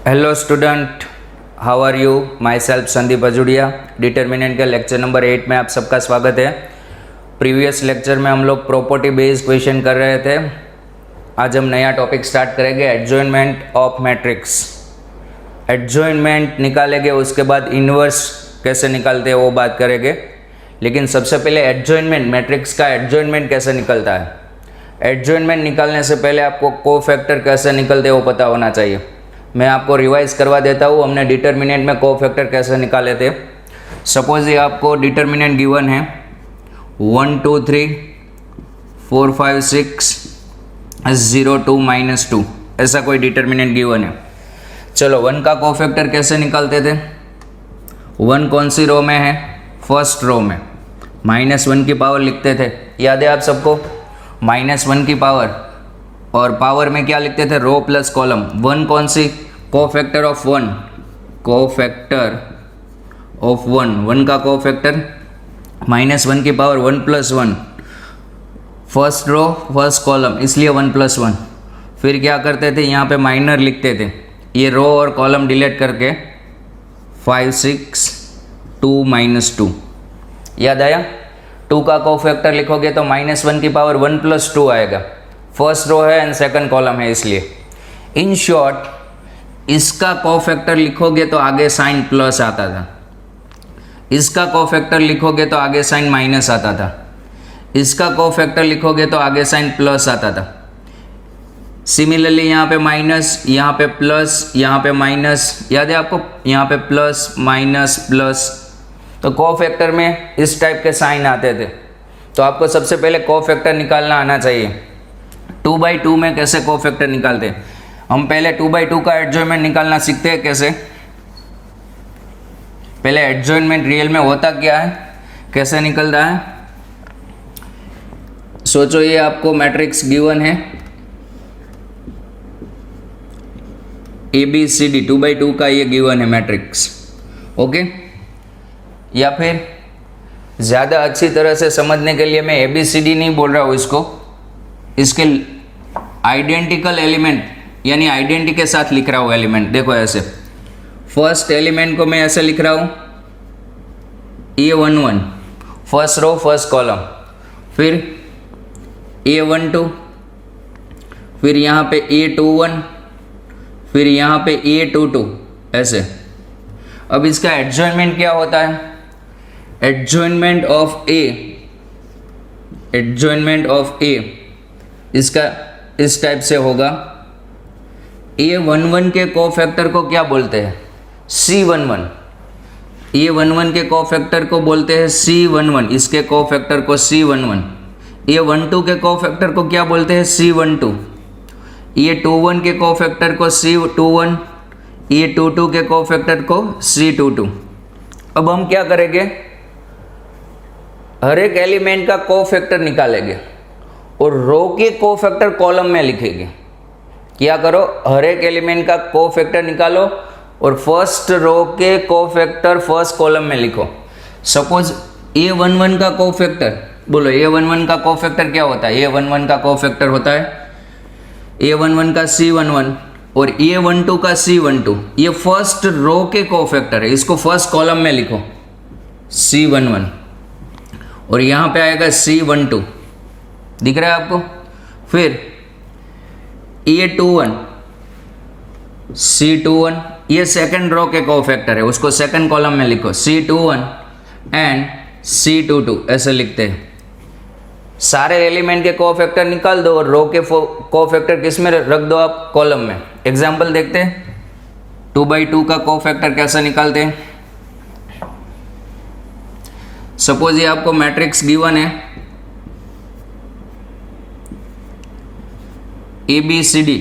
Hello student, how are you? Myself Sandeep Ajudiya. Determinant के lecture number 8 में आप सबका स्वागत है। प्रीवियस लेक्चर में हम लोग प्रॉपर्टी बेस्ड क्वेश्चन कर रहे थे। आज हम नया टॉपिक स्टार्ट करेंगे, एडजॉइनमेंट ऑफ मैट्रिक्स। एडजॉइनमेंट निकालेंगे, उसके बाद इन्वर्स कैसे निकालते हैं वो बात करेंगे। लेकिन सबसे पहले एडजॉइनमेंट, मैट्रिक्स का एडजॉइनमेंट कैसे निकलता है। एडजॉइनमेंट निकालने से पहले आपको कोफैक्टर कैसे निकलते हैं वो पता होना चाहिए। मैं आपको रिवाइज करवा देता हूँ, हमने डिटर्मिनेंट में कोफैक्टर कैसे निकाले थे। सपोज ये आपको डिटर्मिनेंट गिवन है 1 2 3 4 5 6 0 2 -2, ऐसा कोई डिटर्मिनेंट गिवन है। चलो 1 का कोफैक्टर कैसे निकालते थे। 1 कौन सी रो में है? फर्स्ट रो में। -1 की पावर लिखते थे, याद है आप सबको? -1 की पावर, और पावर में क्या लिखते थे? रो प्लस कॉलम। 1 कौन सी? कोफैक्टर ऑफ 1, कोफैक्टर ऑफ 1 का कोफैक्टर -1 की power 1 + 1, first row first column, इसलिए 1 + 1। फिर क्या करते थे, यहाँ पे माइनर लिखते थे, ये रो और कॉलम डिलीट करके 5 6 2 -2। याद आया? 2 का कोफैक्टर लिखोगे तो -1 की पावर 1 + 2 आएगा। फर्स्ट रो है एंड सेकंड कॉलम है, इसलिए। इन शॉर्ट, इसका कोफैक्टर लिखोगे तो आगे साइन प्लस आता था, इसका कोफैक्टर लिखोगे तो आगे साइन माइनस आता था, इसका कोफैक्टर लिखोगे तो आगे साइन प्लस आता था। सिमिलरली यहाँ पे माइनस, यहाँ पे प्लस, यहाँ पे माइनस, याद है आपको? यहाँ पे प्लस माइनस प्लस, तो कोफैक्टर में इस टाइप के साइन आते थे। तो आपको सबसे पहले कोफैक्टर निकालना आना चाहिए। 2/2 में कैसे कोफैक्टर निकालते हैं? हम पहले 2/2 का एडजॉइनमेंट निकालना सीखते हैं। कैसे? पहले एडजॉइनमेंट रियल में होता क्या है, कैसे निकलता है। सोचो ये आपको मैट्रिक्स गिवन है ABCD, 2/2 का ये गिवन है मैट्रिक्स, ओके। या फिर ज़्यादा अच्छी तरह से समझने के लिए मैं ABCD नहीं बोल रहा हूँ इसको, इसके आइडेंटिकल एलिमेंट यानी आइडेंटिटी के साथ लिख रहा हूँ एलिमेंट। देखो ऐसे, फर्स्ट एलिमेंट को मैं ऐसे लिख रहा हूँ A11, first row first column, फिर A12, फिर यहाँ पे A21, फिर यहाँ पे A22, ऐसे। अब इसका एडजॉइनमेंट क्या होता है? एडजॉइनमेंट ऑफ A, एडजॉइनमेंट ऑफ A इसका इस टाइप से होगा। A11 के कोफैक्टर को क्या बोलते हैं? C11। A11 के कोफैक्टर को बोलते हैं C11, इसके कोफैक्टर को C11। A12 के कोफैक्टर को क्या बोलते हैं? C12। A21 के कोफैक्टर को C21, A22 के कोफैक्टर को C22। अब हम क्या करेंगे, हर एक एलिमेंट का कोफैक्टर निकालेंगे और रो के कोफैक्टर कॉलम में लिखेंगे। क्या करो, हर एक एलिमेंट का कोफैक्टर निकालो और फर्स्ट रो के कोफैक्टर फर्स्ट कॉलम में लिखो। सपोज A11 का कोफैक्टर, बोलो A11 का कोफैक्टर क्या होता है? A11 का कोफैक्टर होता है A11 का C11 और A12 का C12। ये फर्स्ट रो के कोफैक्टर है, इसको फर्स्ट कॉलम में लिखो C11, और यहाँ पे आएगा C12, दिख रहा है आपको? फिर A21 C21, ये सेकंड रो के कोफैक्टर है, उसको सेकंड कॉलम में लिखो C21 एंड C22, ऐसे लिखते हैं। सारे एलिमेंट के कोफैक्टर निकाल दो और रो के कोफैक्टर किस में रख दो आप? कॉलम में। एग्जाम्पल देखते हैं 2/2 का कोफैक्टर कैसे निकालते हैं। सपोज ये आपको मैट्रिक्स गिवन है ABCD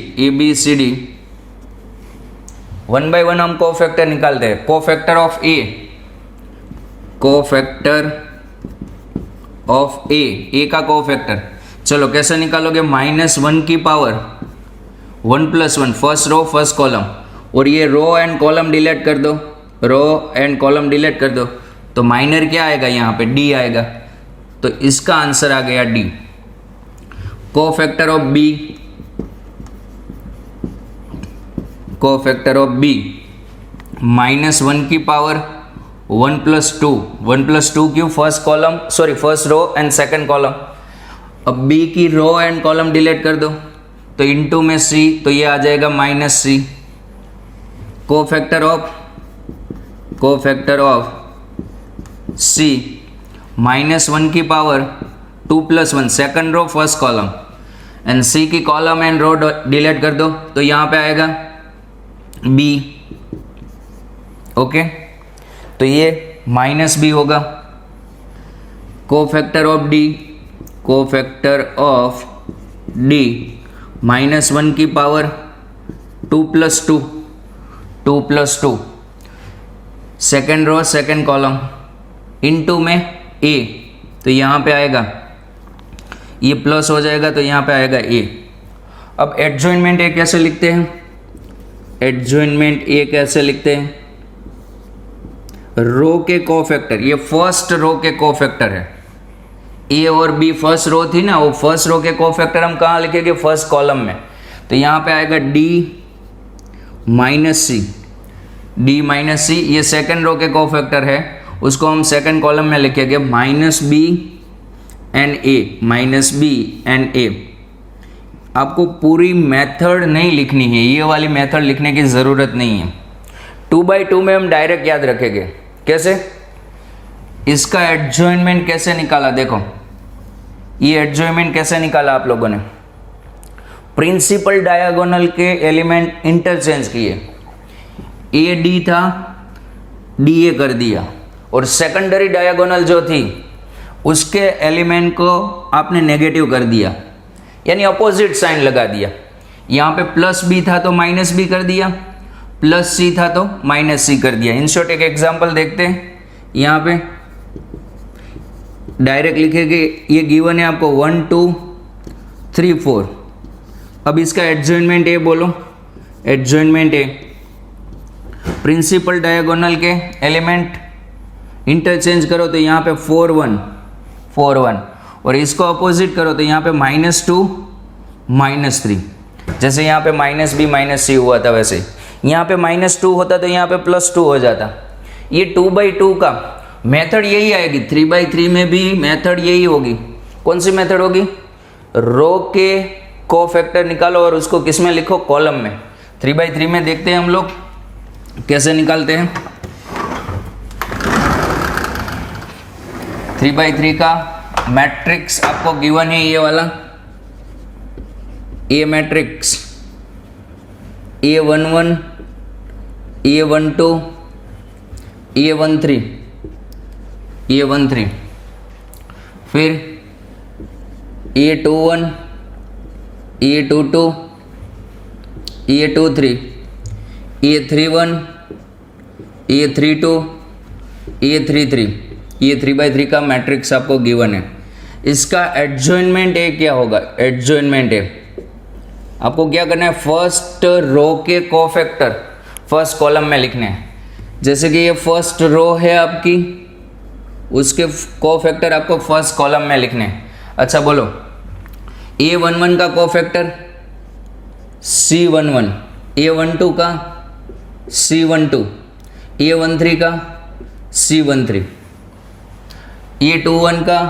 1/1 हम कोफैक्टर निकालते हैं। Cofactor of A, cofactor of A का कोफैक्टर चलो कैसे निकालोगे? -1 की power 1 + 1, first row first column, और ये रो एंड कॉलम डिलीट कर दो, रो एंड कॉलम डिलीट कर दो, तो माइनर क्या आएगा? यहाँ पे D आएगा, तो इसका आंसर आ गया D। Cofactor of B, cofactor of B -1 की पावर 1 + 2, 1 + 2 क्यों, first row and second column. अब बी की रो एंड कॉलम डिलीट कर दो तो इनटू में सी, तो ये आ जाएगा -c। कोफैक्टर ऑफ सी -1 की power 2 + 1, second row first column, and C की कॉलम एंड रो डिलीट कर दो तो यहाँ पे आएगा बी। ओके, तो ये -b होगा। कोफैक्टर ऑफ डी -1 की power 2 + 2, second row second column, into में a, तो यहाँ पे आएगा ये प्लस हो जाएगा तो यहाँ पे आएगा a। अब एडजॉइनमेंट a कैसे लिखते हैं, रो के कोफैक्टर, ये फर्स्ट रो के कोफैक्टर है। ए और बी फर्स्ट रो थी ना, वो फर्स्ट रो के कोफैक्टर हम कहाँ लिखेंगे, फर्स्ट कॉलम में। तो यहाँ पे आएगा D - C, ये सेकंड रो के कोफैक्टर है, उसको हम सेकंड कॉलम में लिखेंगे -b and a। आपको पूरी मेथड नहीं लिखनी है, ये वाली मेथड लिखने की ज़रूरत नहीं है। 2/2 में हम डायरेक्ट याद रखेंगे। कैसे, इसका एडजॉइनमेंट कैसे निकाला, देखो ये एडजॉइनमेंट कैसे निकाला आप लोगों ने, प्रिंसिपल डायगोनल के एलिमेंट इंटरचेंज किए, ए डी था डी ए कर दिया, और सेकेंडरी डायगोनल जो थी उसके एलिमेंट को आपने नेगेटिव कर दिया, यानी अपोजिट साइन लगा दिया। यहाँ पे +b था तो -b कर दिया, +c था तो -c कर दिया। इन शॉर्ट एक एग्जांपल देखते हैं। यहाँ पे डायरेक्ट लिखेंगे, ये गिवन है आपको 1 2 3 4। अब इसका एडजॉइनमेंट ए बोलो, एडजॉइनमेंट ए, प्रिंसिपल डायगोनल के एलिमेंट इंटरचेंज करो तो यहाँ पे 4 1 4 1, और इसको अपोजिट करो तो यहाँ पे -2 -3। जैसे यहाँ पे -b -c हुआ था, वैसे यहाँ पे -2 होता तो यहाँ पे +2 हो जाता। ये 2/2 का मेथड यही आएगी, 3/3 में भी मेथड यही होगी। कौन सी मेथड होगी, रो के कोफैक्टर निकालो और उसको किस में लिखो, कॉलम में। 3/3 में देखते हैं हम लोग कैसे निकालते हैं। 3/3 का मैट्रिक्स आपको गिवन है, ये वाला ए matrix, A11 A12 A13 A13, फिर A21 A22 A23 A31 A32 A33, ये 3/3 का मैट्रिक्स आपको गिवन है। इसका एडजॉइनमेंट ए क्या होगा, एडजॉइनमेंट ए आपको क्या करना है, फर्स्ट रो के कोफैक्टर फर्स्ट कॉलम में लिखने हैं। जैसे कि ये फर्स्ट रो है आपकी, उसके कोफैक्टर आपको फर्स्ट कॉलम में लिखने हैं। अच्छा बोलो, A11 का कोफैक्टर C11, A12 का C12, A13 का C13, A21 का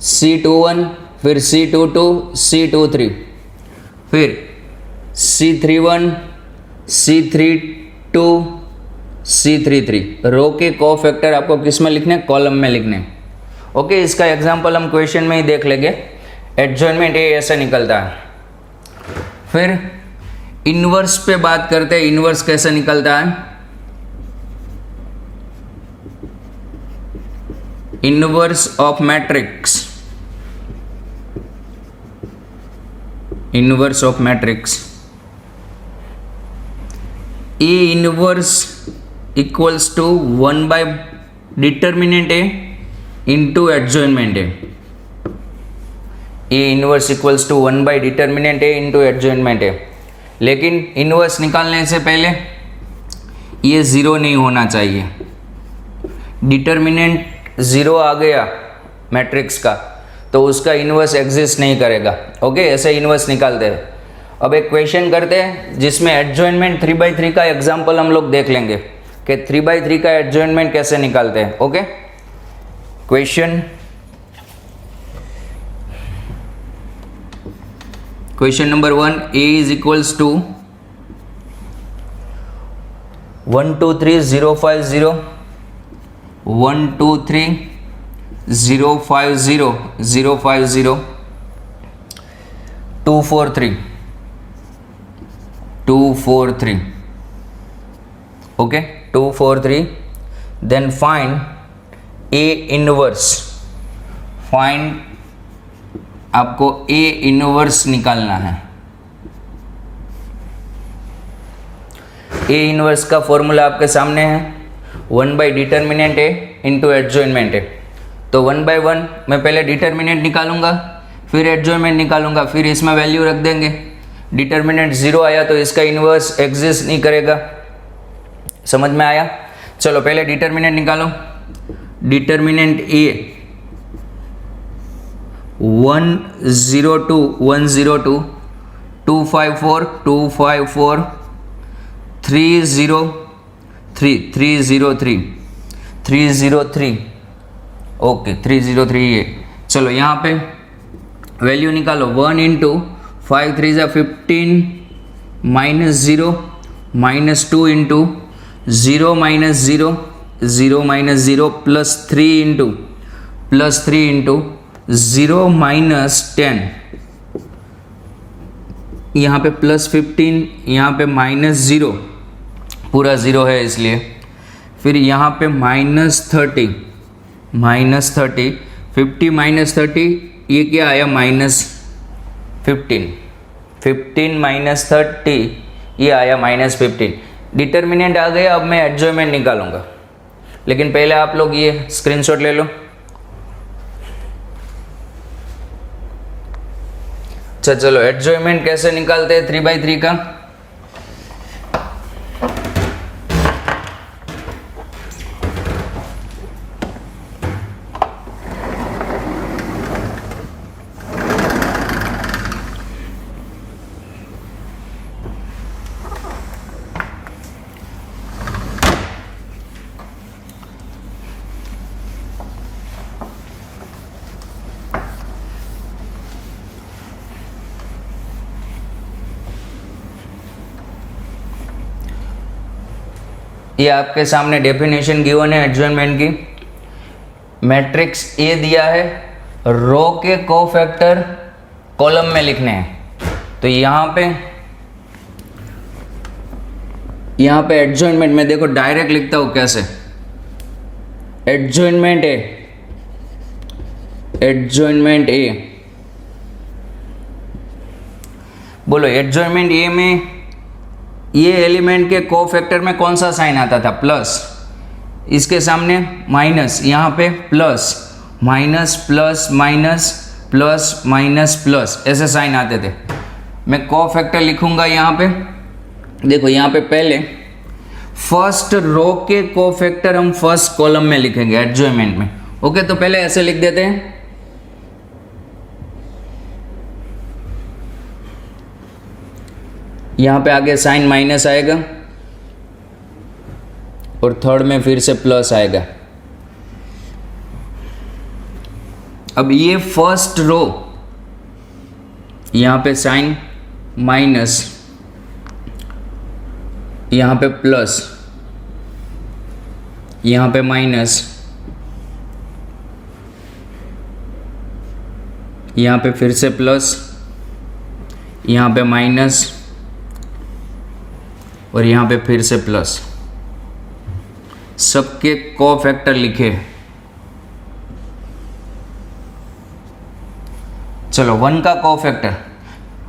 C21, फिर C22 C23, फिर C31 C32 C33। रो के कोफैक्टर आपको किस में लिखने, कॉलम में लिखने। ओके, इसका एग्जांपल हम क्वेश्चन में ही देख लेंगे। एडजॉइनमेंट ए ऐसे निकलता है। फिर इनवर्स पे बात करते हैं, इनवर्स कैसे निकलता है। Inverse of matrix, inverse of matrix, A inverse equals to 1 determinant A into adjoinment A. A inverse equals to 1 determinant A into adjoinment A. लेकिन इनवर्स निकालने से पहले ये ज़ीरो नहीं होना चाहिए। डिटर्मिनेंट ज़ीरो आ गया मैट्रिक्स का तो उसका इनवर्स एग्जिस्ट नहीं करेगा। ओके, ऐसे इनवर्स निकालते हैं। अब एक क्वेश्चन करते हैं जिसमें एडजॉइनमेंट 3/3 का एग्जाम्पल हम लोग देख लेंगे कि 3/3 का एडजॉइनमेंट कैसे निकालते हैं। Okay, question number 1, a is equals to 1 2 3 0 5 0 1 2 3 0 5 0 0 5 0 2 4 3 2 4 3 okay 2 4 3 then find a inverse. Find आपको a इनवर्स निकालना है। a इनवर्स का फॉर्मूला आपके सामने है, 1 by determinant a into adjoinment a। तो 1 बाई 1 मैं पहले डिटर्मिनेंट निकालूंगा, फिर एडजॉइनमेंट निकालूंगा, फिर इसमें वैल्यू रख देंगे। डिटर्मिनेंट 0 आया तो इसका इनवर्स एग्जिस्ट नहीं करेगा। समझ में आया? चलो पहले डिटर्मिनेंट निकालो। डिटर्मिनेंट a 1 0 2 1 0 2 2 5 4 2 5 4 3 0 3 3 0 3 3 0 3 ओके 3 0 3 ये। चलो यहाँ पे वैल्यू निकालो। 1 into 5 3 15 minus 0 minus 2 into 0 minus 0 0 minus 0 plus 3 into 0 minus 10, यहाँ पे प्लस 15, यहाँ पे माइनस 0, पूरा 0 है इसलिए। फिर यहाँ पे माइनस 30 50 माइनस 30 ये क्या आया माइनस 15 माइनस 30 ये आया माइनस 15। डिटर्मिनेंट आ गया। अब मैं एडजॉइनमेंट निकालूंगा, लेकिन पहले आप लोग ये स्क्रीनशॉट ले लो। चलो एडजॉइनमेंट कैसे निकालते हैं 3/3 का। ये आपके सामने डेफिनेशन गिवन है एडजॉइनमेंट की। मैट्रिक्स ए दिया है, रो के कोफैक्टर कॉलम में लिखने हैं। तो यहाँ पे एडजॉइनमेंट में देखो डायरेक्ट लिखता हूँ कैसे। एडजॉइनमेंट ए बोलो। एडजॉइनमेंट ए में ये एलिमेंट के कोफैक्टर में कौन सा साइन आता था? प्लस। इसके सामने माइनस, यहाँ पे plus minus plus minus plus minus plus ऐसे साइन आते थे। मैं कोफैक्टर लिखूंगा यहाँ पे। देखो यहाँ पे पहले फर्स्ट रो के कोफैक्टर हम फर्स्ट कॉलम में लिखेंगे एडजॉइनमेंट में। ओके, तो पहले ऐसे लिख देते हैं। यहाँ पे आगे साइन माइनस आएगा और थर्ड में फिर से प्लस आएगा। अब ये फर्स्ट रो, यहाँ पे साइन माइनस, यहाँ पे प्लस, यहाँ पे माइनस, यहाँ पे फिर से प्लस, यहाँ पे माइनस और यहाँ पे फिर से प्लस। सबके कोफैक्टर लिखे। चलो 1 का कोफैक्टर,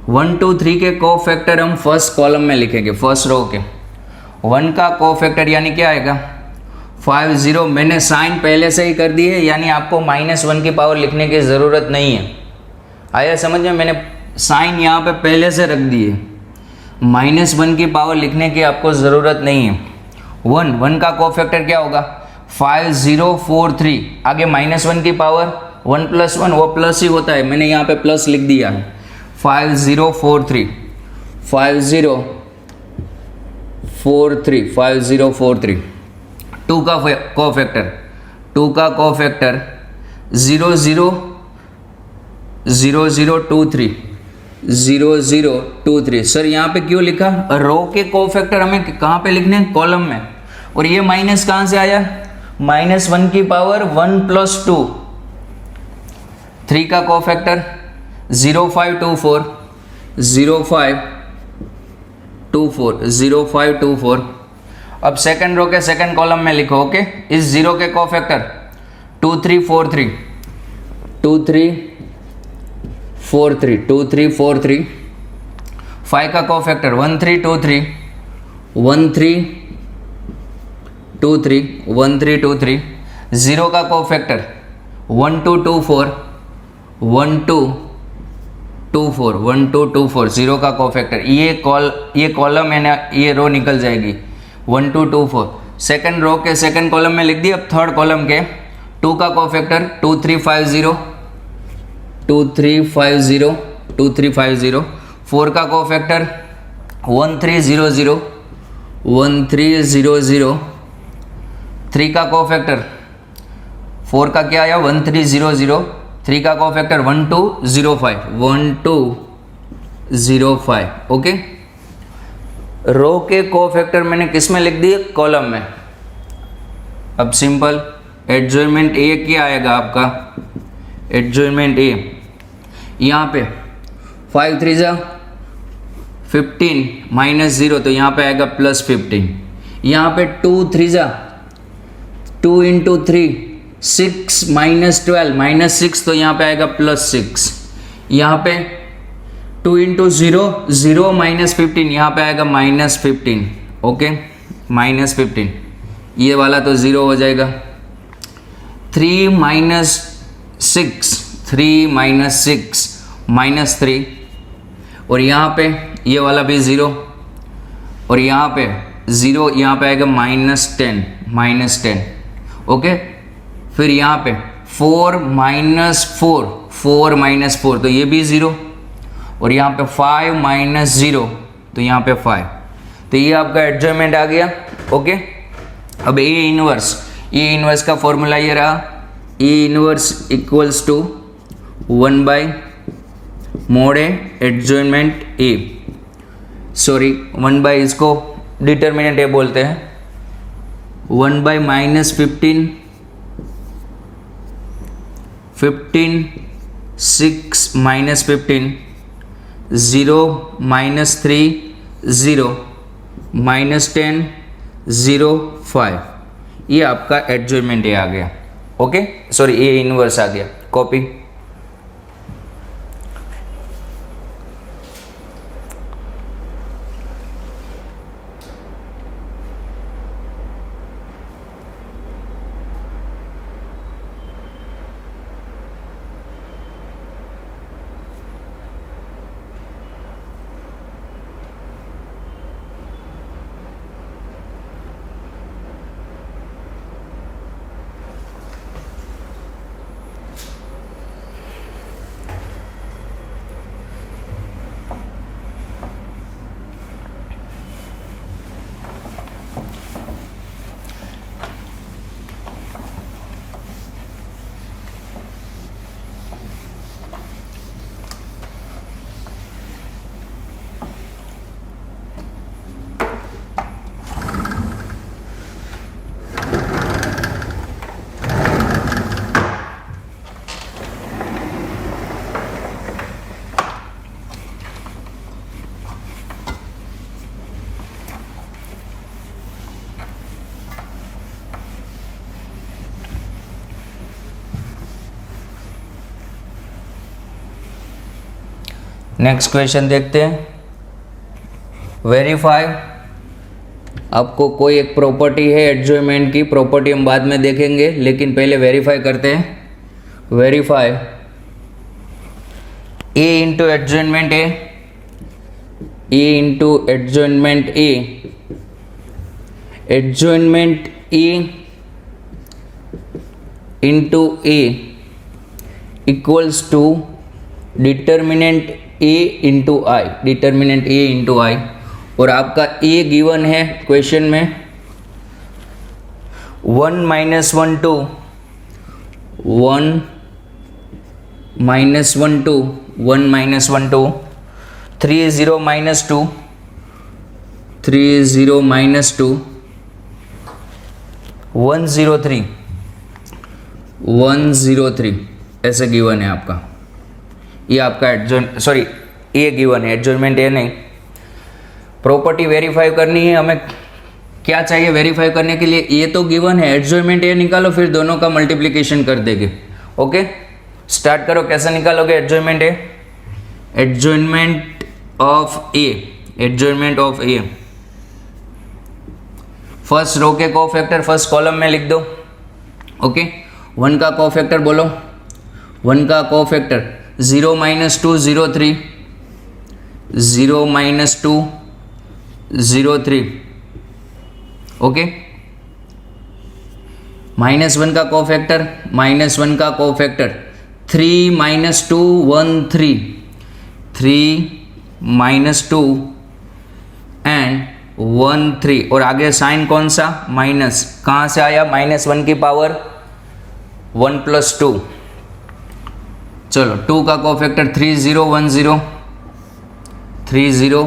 1 2 3 के कोफैक्टर हम फर्स्ट कॉलम में लिखेंगे, फर्स्ट रो के। 1 का कोफैक्टर यानी क्या आएगा? 5 0। मैंने साइन पहले से ही कर दी है, यानी आपको -1 की पावर लिखने की ज़रूरत नहीं है। आया समझ में? मैंने साइन यहाँ पे पहले से रख दी है, -1 की पावर लिखने की आपको ज़रूरत नहीं है। 1 का कोफैक्टर क्या होगा? 5 0 4 3। आगे -1 की पावर 1 + 1 वो प्लस ही होता है, मैंने यहाँ पे प्लस लिख दिया है। 5 0 4 3 5043 2 का कोफैक्टर 0023 सर यहाँ पे क्यों लिखा? रो के कोफैक्टर हमें कहाँ पे लिखने हैं? कॉलम में। और ये माइनस कहाँ से आया? -1 की पावर 1 + 2। 3 का कोफैक्टर 0524 अब सेकंड रो के सेकंड कॉलम में लिखो। ओके, इस 0 के कोफैक्टर 2343 5 का कोफैक्टर 1323 0 का कोफैक्टर 1224 0 का कोफैक्टर। ये कॉलम है ना, ये रो निकल जाएगी 1224। सेकंड रो के सेकंड कॉलम में लिख दिया। अब थर्ड कॉलम के 2 का कोफैक्टर 2350 4 का कोफैक्टर 1300 3 का कोफैक्टर 4 का क्या आया? 1300 3 का कोफैक्टर 1205 ओके। रो के कोफैक्टर मैंने किस में लिख दिए? कॉलम में। अब सिंपल एडजॉइनमेंट ए क्या आएगा आपका? एडजॉइनमेंट ए यहाँ पे 5 3 जा 15 -0 तो यहाँ पे आएगा +15। यहाँ पे 2 3 जा 2 × 3 6 -12 -6 तो यहाँ पे आएगा +6। यहाँ पे 2 × 0 0 -15 यहाँ पे आएगा -15 ओके -15। ये वाला तो 0 हो जाएगा। 3 -6 -3 और यहाँ पे ये वाला भी 0 और यहाँ पे 0 यहाँ पे आएगा -10 ओके। फिर यहाँ पे 4 -4 तो ये भी 0 और यहाँ पे 5 -0 तो यहाँ पे 5। तो ये आपका एडजॉइनमेंट आ गया ओके। अब ए इनवर्स का फॉर्मूला ये रहा। A inverse equals to 1/mod A adjoinment A, sorry 1/ इसको डिटर्मिनेंट ए बोलते हैं। 1/-15 6 -15 0 -3 0 -10 0 5 ये आपका एडजॉइनमेंट ए आ गया ओके। सॉरी ए इनवर्स आ गया। कॉपी। नेक्स्ट क्वेश्चन देखते हैं। वेरीफाई, आपको कोई एक प्रॉपर्टी है एडजॉइनमेंट की, प्रॉपर्टी हम बाद में देखेंगे लेकिन पहले वेरीफाई करते हैं। Verify A into adjoinment A, A into adjoinment A, adjoinment A into A equals to determinant A into I, determinant A into I. और आपका ए गिवन है क्वेश्चन में 1 - 1 2 1 - 1 2 1 - 1 2 3 0 - 2 3 0 - 2 1 0 3 1 0 3 ऐसे गिवन है आपका। ये आपका सॉरी ए गिवन है, एडजॉइनमेंट ए नहीं। प्रॉपर्टी वेरीफाई करनी है हमें, क्या चाहिए वेरीफाई करने के लिए? ये तो गिवन है, एडजॉइनमेंट ए निकालो, फिर दोनों का मल्टीप्लिकेशन कर देंगे। ओके, स्टार्ट करो। कैसे निकालोगे adjoinment A? Adjoinment of A, adjoinment of A, first row के कोफैक्टर फर्स्ट कॉलम में लिख दो। ओके, 1 का कोफैक्टर बोलो। 1 का कोफैक्टर 0 - 2 0 3 0 - 2 0 3। ओके, -1 का कोफैक्टर, -1 का कोफैक्टर 3 - 2 1 3 3 - 2 एंड 1 3। और आगे साइन कौन सा? माइनस। कहाँ से आया? -1 की पावर 1 + 2। चलो 2 का कोफैक्टर 3 0 1 0 3 0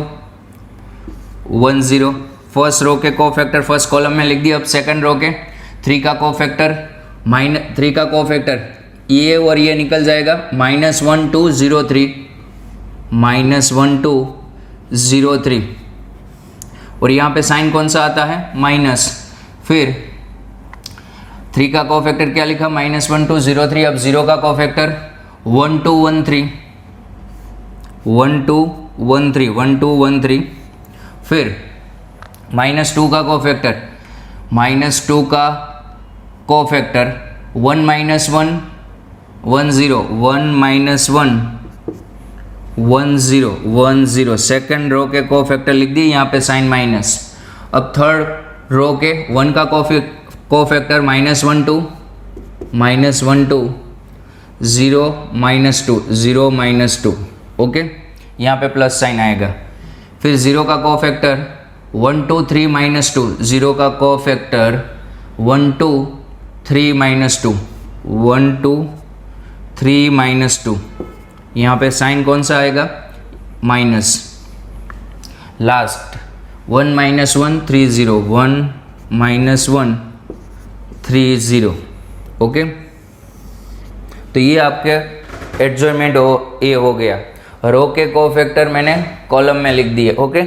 1 0। फर्स्ट रो के कोफैक्टर फर्स्ट कॉलम में लिख दिया। अब सेकंड रो के 3 का कोफैक्टर -3 का कोफैक्टर ये और ये निकल जाएगा। -1 2 0 3 -1 2 0 3। और यहाँ पे साइन कौन सा आता है? माइनस। फिर 3 का कोफैक्टर क्या लिखा? -1 2 0 3। अब 0 का कोफैक्टर 1 2 1 3 1 2 1 3 1 2 1 3। फिर -2 का कोफैक्टर -2 का कोफैक्टर 1 - 1 1 0 1 - 1 1 0 1 0। सेकेंड रो के कोफैक्टर लिख दिए, यहाँ पे साइन माइनस। अब थर्ड रो के 1 का कोफैक्टर -1 2 -1 2 0 -2 0 -2। ओके, यहाँ पे प्लस साइन आएगा। फिर 0 का कोफैक्टर 1 2 3 -2 0 का कोफैक्टर 1 2 3 -2 1 2 3 -2। यहाँ पे साइन कौन सा आएगा? माइनस। लास्ट 1 - 1 3 0 1 - 1 3 0। ओके, तो ये आपके एडजॉइनमेंट ए हो गया। रो के कोफैक्टर मैंने कॉलम में लिख दिए। ओके,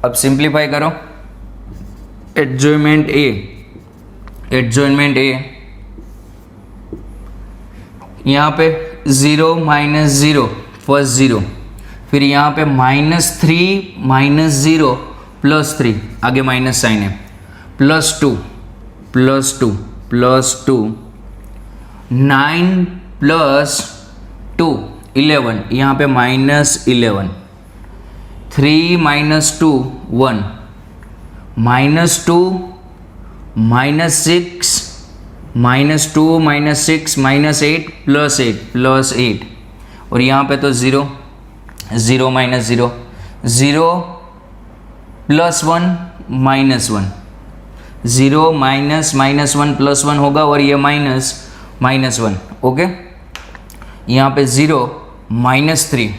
अब सिंप्लीफाई करो। एडजॉइनमेंट ए, एडजॉइनमेंट ए यहाँ पे 0 - 0 फर्स्ट 0। फिर यहाँ पे -3 - 0 +3, आगे माइनस साइन है, +2 +2 +2 9 + 2 11। यहाँ पे -11। 3 - 2 1 -2 -6 -2 -6 -8 +8 और यहाँ पे तो 0 0 - 0 0 +1 -1 0 -1 +1 होगा और ये -1। ओके, यहाँ पे 0 -3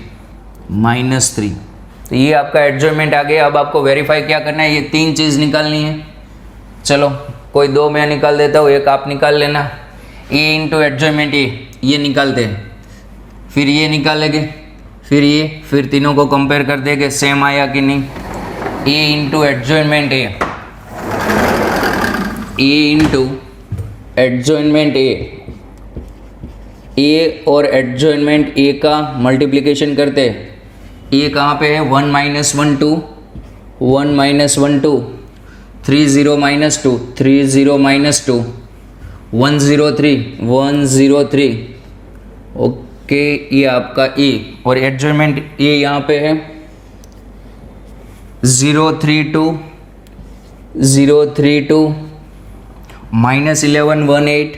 तो ये आपका एडजॉइनमेंट आ गया। अब आपको वेरीफाई क्या करना है? ये 3 चीज़ निकालनी है। चलो कोई 2 मैं निकाल देता हूँ, एक आप निकाल लेना। ए इंटू एडजॉइनमेंट ए, ये निकालते हैं। फिर ये निकालेंगे, फिर ये, फिर तीनों को कंपेयर कर देंगे सेम आया कि नहीं। ए into adjoinment A into adjoinment ए और एडजॉइनमेंट ए का मल्टीप्लिकेशन करते हैं। ए कहाँ पे है? 1 - 1 2 1 - 1 2 3 0 - 2 3 0 - 2 1 0 3 1 0 3। ओके, ये आपका ए और एडजॉइनमेंट ए यहाँ पे है 0 3 2 0 3 2 -11 1 8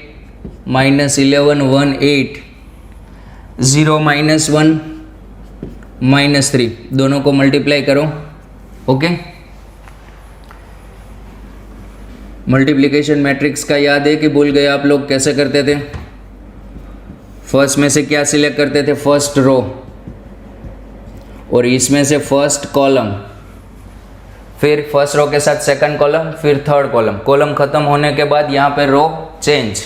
-11 1 8 0 - 1 -3, दोनों को मल्टीप्लाई करो। ओके, मल्टीप्लिकेशन मैट्रिक्स का याद है कि भूल गए आप लोग? कैसे करते थे? फर्स्ट में से क्या सिलेक्ट करते थे? फर्स्ट रो, और इसमें से फर्स्ट कॉलम, फिर फर्स्ट रो के साथ सेकंड कॉलम, फिर थर्ड कॉलम। कॉलम खत्म होने के बाद यहाँ पे रो चेंज।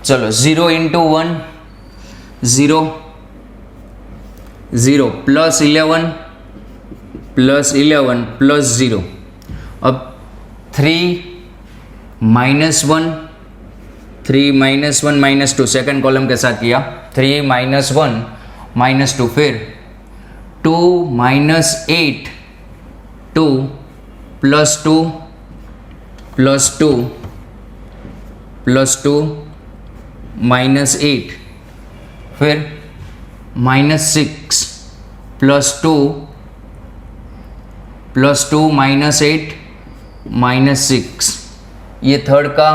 चलो 0 × 1 0 0 +11 +11 +0। अब 3 -1 3 -1 -2 सेकंड कॉलम के साथ किया। 3 -1 -2, फिर 2 -8 2 +2 +2 +2 -8, फिर -6 +2 +2 -8 -6। ये थर्ड का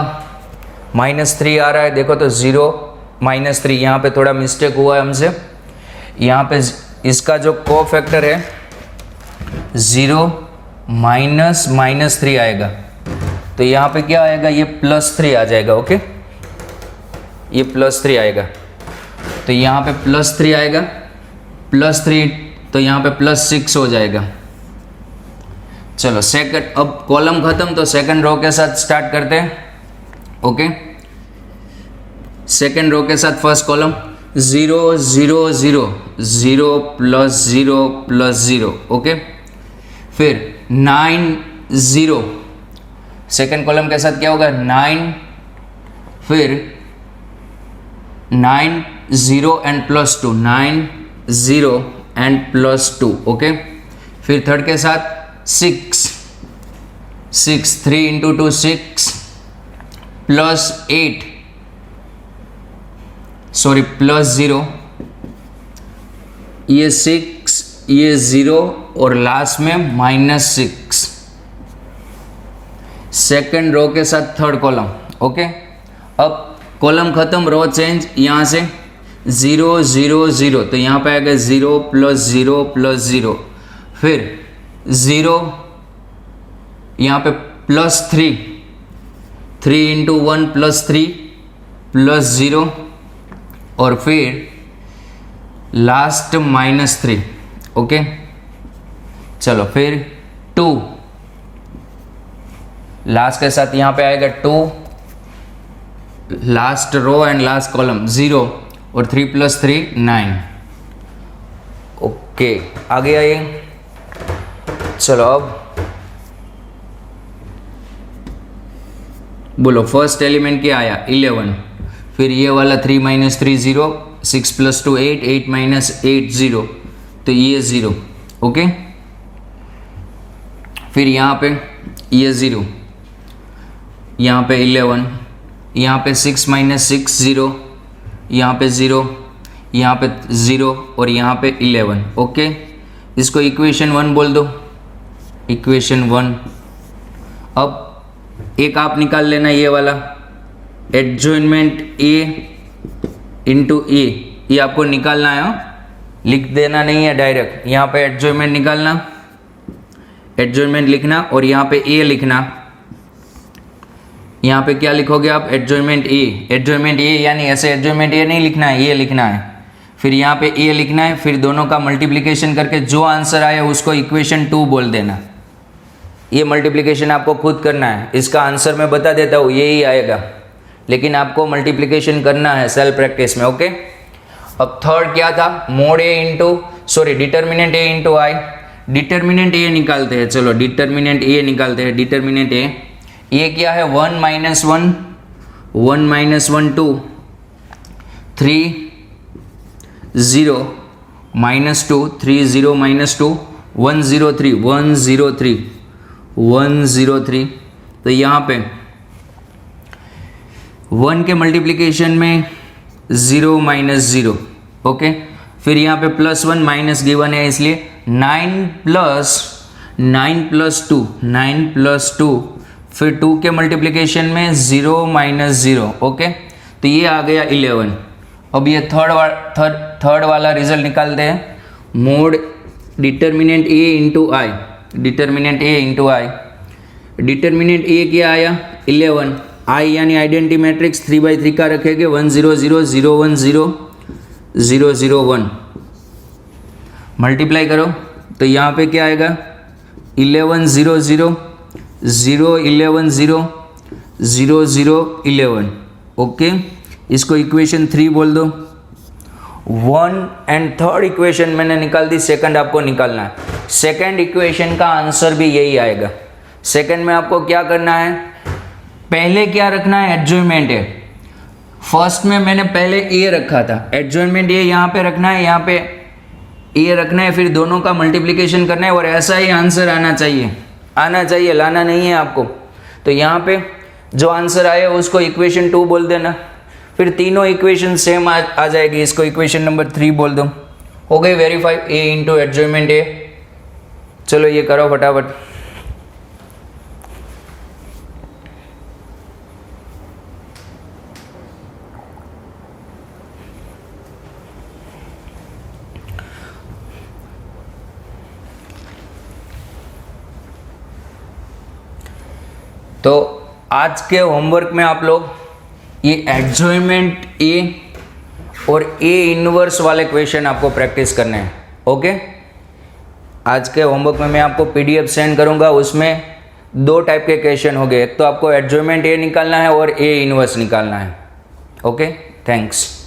-3 आ रहा है, देखो तो 0 -3, यहाँ पे थोड़ा मिस्टेक हुआ है हमसे। यहाँ पे इसका जो को फैक्टर है 0 -3 आएगा, तो यहाँ पे क्या आएगा? ये +3 आ जाएगा। ओके, ये +3 आएगा, तो यहाँ पे +3 आएगा, +3 तो यहाँ पे +6 हो जाएगा। चलो सेकंड, अब कॉलम खत्म, तो सेकंड रो के साथ स्टार्ट करते हैं। ओके, सेकंड रो के साथ फर्स्ट कॉलम 0 0 0 0 +0 +0। ओके, फिर 9 0, सेकंड कॉलम के साथ क्या होगा? 9, फिर 9 0 एंड +2, 9 0 एंड +2। ओके, फिर थर्ड के साथ 6 3 × 2 6 +8 सॉरी +0, ये 6 ये 0 और लास्ट में -6। सेकंड रो के साथ थर्ड कॉलम। ओके, अब कॉलम खत्म, रो चेंज। यहाँ से 0 0 0, तो यहाँ पे आएगा 0 +0 +0, फिर 0 यहाँ पे +3 3 × 1 +3 +0, और फिर लास्ट -3। ओके, चलो फिर 2 लास्ट के साथ यहाँ पे आएगा 2, last row and last column 0 और 3 + 3 9। ओके, आगे आइए। चलो अब बोलो, फर्स्ट एलिमेंट क्या आया? 11, फिर ये वाला 3 - 3 0, 6 + 2 8 8 - 8 0, तो ये 0। ओके, फिर यहाँ पे ये 0, यहाँ पे 11, यहाँ पे 6 - 6 0, यहाँ पे 0, यहाँ पे 0 और यहाँ पे 11। ओके, इसको इक्वेशन 1 बोल दो, इक्वेशन 1। अब एक आप निकाल लेना, ये वाला एडजॉइनमेंट A × A, ये आपको निकालना है, लिख देना नहीं है डायरेक्ट। यहाँ पे एडजॉइनमेंट निकालना, एडजॉइनमेंट लिखना, और यहाँ पे A लिखना। यहाँ पे क्या लिखोगे आप? एडजॉइनमेंट A। एडजॉइनमेंट A यानी ऐसे एडजॉइनमेंट A नहीं लिखना है, ये लिखना है। फिर यहाँ पे A लिखना है, फिर दोनों का मल्टीप्लिकेशन करके जो आंसर आए उसको इक्वेशन 2 बोल देना। ये मल्टीप्लिकेशन आपको खुद करना है, इसका आंसर मैं बता देता हूँ, यही आएगा, लेकिन आपको मल्टीप्लिकेशन करना है सेल्फ प्रैक्टिस में। ओके, अब थर्ड क्या था? Mode A × determinant A × I। Determinant A निकालते हैं। चलो डिटर्मिनेंट A निकालते हैं। डिटर्मिनेंट A, ये क्या है? 1 - 1 1 - 1 2 3 0 -2 3 0 -2 1 0 3 1 0 3 1 0 3। तो यहाँ पे 1 के मल्टीप्लिकेशन में 0 - 0। ओके, फिर यहाँ पे +1 माइनस गिवन है, इसलिए 9 + 2 9 + 2, फिर 2 के मल्टीप्लिकेशन में 0 - 0। ओके, तो ये आ गया 11। अब ये थर्ड वाला रिजल्ट निकालते हैं। Mode determinant A into I, determinant A into I, determinant ए क्या आया 11, आई यानी आइडेंटिटी मैट्रिक्स 3/3 का रखेंगे 1 0 0 0 1 0 0 0 1, मल्टीप्लाई करो तो यहाँ पे क्या आएगा 11 0 0 0 11 0 0 0 11, ओके। इसको इक्वेशन 3 बोल दो। 1 एंड थर्ड इक्वेशन मैंने निकाल दी, सेकंड आपको निकालना है। सेकंड इक्वेशन का आंसर भी यही आएगा। सेकंड में आपको क्या करना है, पहले क्या रखना है, एडजॉइनमेंट है। फर्स्ट में मैंने पहले ए रखा था, एडजॉइनमेंट ए यहाँ पे रखना है, यहाँ पे ए रखना है, फिर दोनों का मल्टीप्लिकेशन करना है और ऐसा ही आंसर आना चाहिए, लाना नहीं है आपको। तो यहाँ पे जो आंसर आए उसको इक्वेशन 2 बोल देना, फिर तीनों इक्वेशन सेम आ जाएगी, इसको इक्वेशन नंबर 3 बोल दो। हो गई वेरीफाई, ए इंटू एडजॉइनमेंट ए। चलो ये करो फटाफट। तो आज के होमवर्क में आप लोग ये एडजॉइनमेंट ए और ए इनवर्स वाले क्वेश्चन आपको प्रैक्टिस करने हैं, ओके। आज के होमवर्क में मैं आपको पीडीएफ सेंड करूंगा, उसमें 2 टाइप के क्वेश्चन होंगे, एक तो आपको एडजॉइनमेंट ए निकालना है और ए इनवर्स निकालना है, ओके। थैंक्स।